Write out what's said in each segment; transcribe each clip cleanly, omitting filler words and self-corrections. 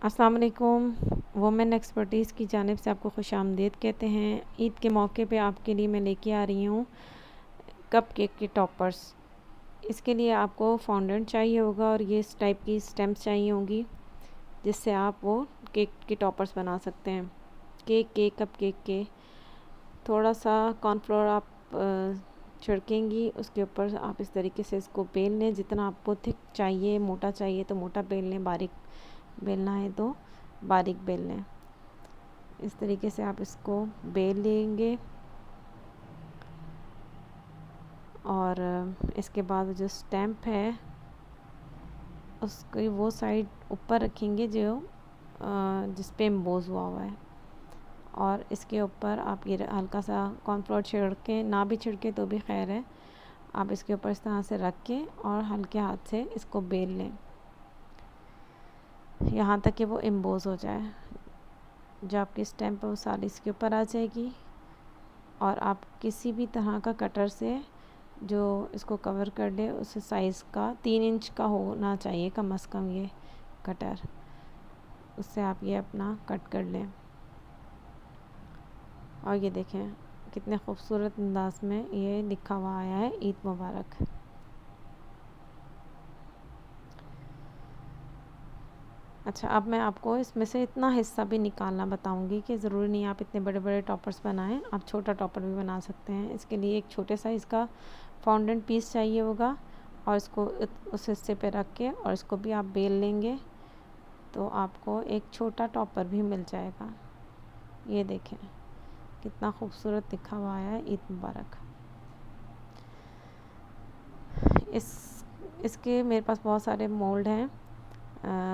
अस्सलाम वालेकुम। Women expertise की जानिब से आपको खुशामदीद कहते हैं। ईद के मौके पे आपके लिए मैं लेके आ रही हूँ कप केक के टॉपर्स। इसके लिए आपको फॉन्डेंट चाहिए होगा और ये इस टाइप की स्टेम्प्स चाहिए होंगी जिससे आप वो केक के टॉपर्स बना सकते हैं। कप केक के थोड़ा सा कॉर्नफ्लोर आप छिड़केंगी, उसके ऊपर आप इस तरीके से इसको बेल लें। जितना आपको थिक चाहिए, मोटा चाहिए तो मोटा बेल लें, बारीक बेलना है तो बारीक बेल लें। इस तरीके से आप इसको बेल लेंगे और इसके बाद जो स्टैम्प है उसकी वो साइड ऊपर रखेंगे जो जिस पे एम्बोज हुआ है, और इसके ऊपर आप ये हल्का सा कॉर्नफ्लोर छिड़के, ना भी छिड़के तो भी खैर है, आप इसके ऊपर इस तरह से रख के और हल्के हाथ से इसको बेल लें यहाँ तक कि वो एम्बोज हो जाए। जो आपकी स्टैम्प है वो सारी इसके ऊपर आ जाएगी और आप किसी भी तरह का कटर से जो इसको कवर कर ले उस साइज़ का 3 इंच का होना चाहिए कम से कम ये कटर, उससे आप ये अपना कट कर लें। और ये देखें कितने खूबसूरत अंदाज में ये लिखा हुआ आया है, ईद मुबारक। अच्छा, अब मैं आपको इसमें से इतना हिस्सा भी निकालना बताऊंगी कि ज़रूरी नहीं आप इतने बड़े बड़े टॉपर्स बनाएं, आप छोटा टॉपर भी बना सकते हैं। इसके लिए एक छोटे साइज़ का फॉन्डेंट पीस चाहिए होगा और इसको उस हिस्से पे रख के और इसको भी आप बेल लेंगे तो आपको एक छोटा टॉपर भी मिल जाएगा। ये देखें कितना खूबसूरत लिखा हुआ है, ईद मुबारक। इसके मेरे पास बहुत सारे मोल्ड हैं।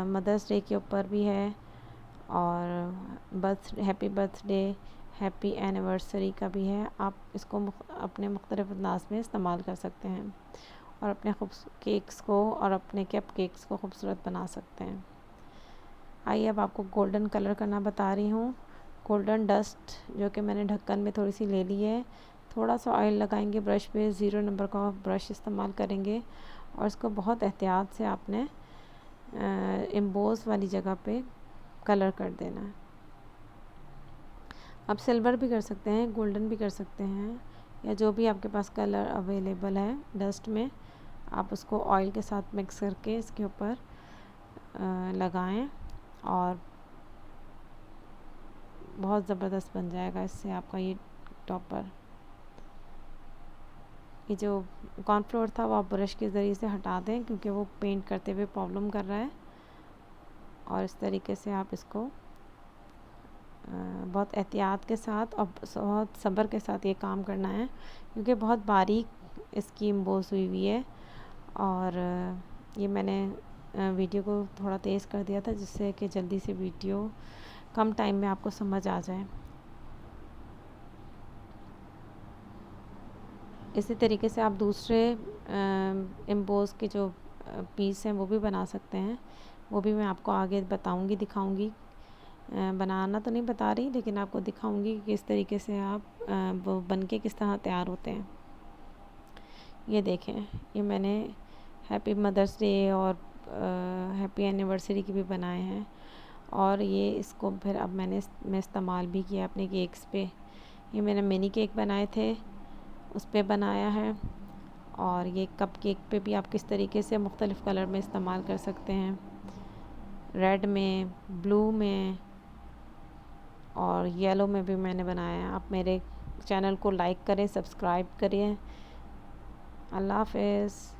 मदर्स डे के ऊपर भी है और हैप्पी बर्थडे, हैप्पी एनिवर्सरी का भी है। आप इसको अपने मुख्तलिफ अंदाज में इस्तेमाल कर सकते हैं और अपने केक्स को और अपने कप केक्स को खूबसूरत बना सकते हैं। आइए अब आपको गोल्डन कलर करना बता रही हूँ। गोल्डन डस्ट जो कि मैंने ढक्कन में थोड़ी सी ले ली है, थोड़ा सा ऑयल लगाएंगे ब्रश पे, 0 नंबर का ब्रश इस्तेमाल करेंगे और इसको बहुत एहतियात से आपने एम्बोज वाली जगह पे कलर कर देना है। आप सिल्वर भी कर सकते हैं, गोल्डन भी कर सकते हैं, या जो भी आपके पास कलर अवेलेबल है डस्ट में, आप उसको ऑयल के साथ मिक्स करके इसके ऊपर लगाएं और बहुत ज़बरदस्त बन जाएगा इससे आपका ये टॉपर। ये जो कॉर्नफ्लोर था वो आप ब्रश के ज़रिए से हटा दें क्योंकि वो पेंट करते हुए प्रॉब्लम कर रहा है। और इस तरीके से आप इसको बहुत एहतियात के साथ और बहुत सब्र के साथ ये काम करना है क्योंकि बहुत बारीक इसकी एम्बोस हुई है। और ये मैंने वीडियो को थोड़ा तेज़ कर दिया था जिससे कि जल्दी से वीडियो कम टाइम में आपको समझ आ जाए। इसी तरीके से आप दूसरे एम्बोस के जो पीस हैं वो भी बना सकते हैं, वो भी मैं आपको आगे बताऊंगी, दिखाऊंगी। बनाना तो नहीं बता रही लेकिन आपको दिखाऊंगी कि किस तरीके से आप वो बनके किस तरह तैयार होते हैं। ये देखें, ये मैंने हैप्पी मदर्स डे और हैप्पी एनिवर्सरी की भी बनाए हैं और ये इसको फिर अब मैं इस्तेमाल भी किया अपने केक्स पे। ये मैंने मिनी केक बनाए थे उस पे बनाया है, और ये कप केक पे भी आप किस तरीके से मुख्तलिफ़ कलर में इस्तेमाल कर सकते हैं, रेड में, ब्लू में और येलो में भी मैंने बनाया है। आप मेरे चैनल को लाइक करें, सब्सक्राइब करें। अल्लाह हाफ़िज़।